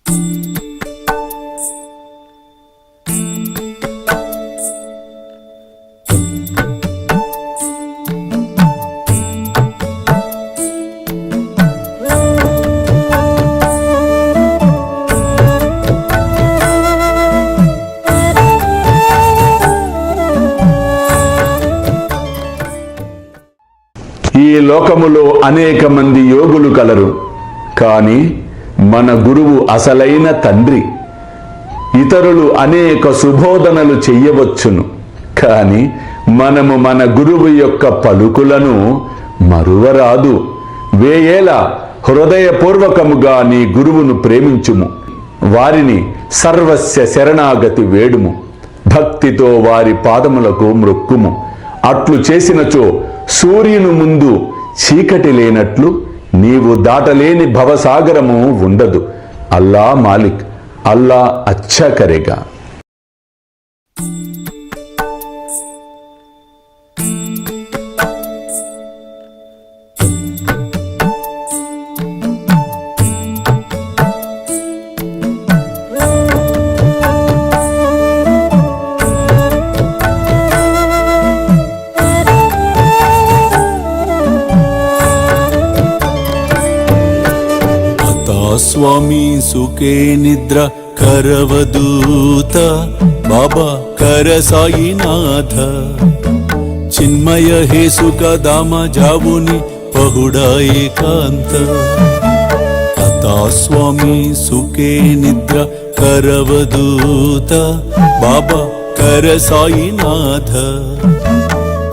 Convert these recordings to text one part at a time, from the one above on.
ఈ లోకములో అనేక మంది యోగులు కలరు, కానీ మన గురువు అసలైన తండ్రి. ఇతరులు అనేక సుబోధనలు చెయ్యవచ్చును, కానీ మనము మన గురువు యొక్క పలుకులను మరువరాదు. వేయేల హృదయపూర్వకముగా నీ గురువును ప్రేమించుము, వారిని సర్వస్య శరణాగతి వేడుము, భక్తితో వారి పాదములకు మ్రొక్కుము. అట్లు చేసినచో సూర్యుని ముందు చీకటి లేనట్లు నీవు దాటలేని భవసాగరము ఉండదు. అల్లా మాలిక్, అల్లా అచ్చా కరేగా. స్వామి సుఖే నిద్ర కరవదూత బాబా కర సాయినాథ చిన్మయ హే సుఖ దామ జావుని పహుడా ఏకాంత అతా స్వామి సుఖే నిద్ర కరవదూత బాబా కర సాయినాథ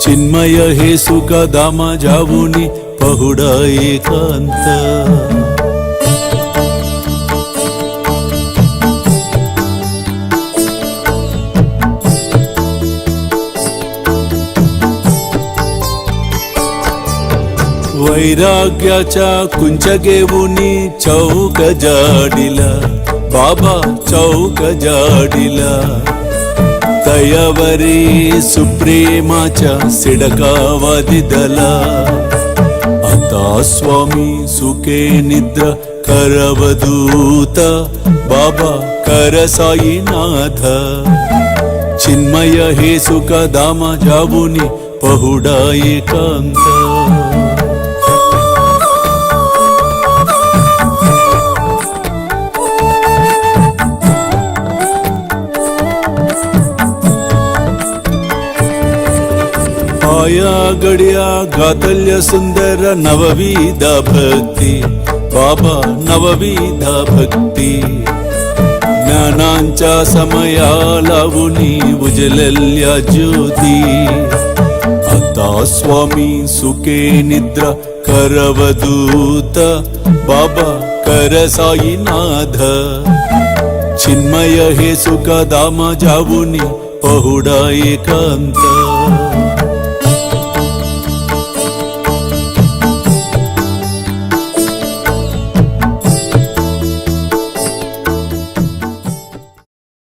చిన్మయ హే సుఖ దామ జావుని పహుడా ఏకాంత वैराग्याच्या कुंचगेवुनी चौक जाडिला बाबा चौक जाडिला तयावरी सुप्रेमाच्या सिडकावादिदला आता स्वामी सुखे निद्र करवदूत बाबा कर साईनाथ चिन्मय हे सुख दामा जावुनी पहुडा एकांत आया गड्या गातल्य सुंदर नवविध भक्ती बाबा नवविध भक्ती ज्ञानांच्या समया लावुनी उजलल्या ज्योती आता स्वामी सुखे निद्रा करवदूत बाबा कर साईनाथ चिन्मय हे सुख दामा जावुनी पहुडा एकांत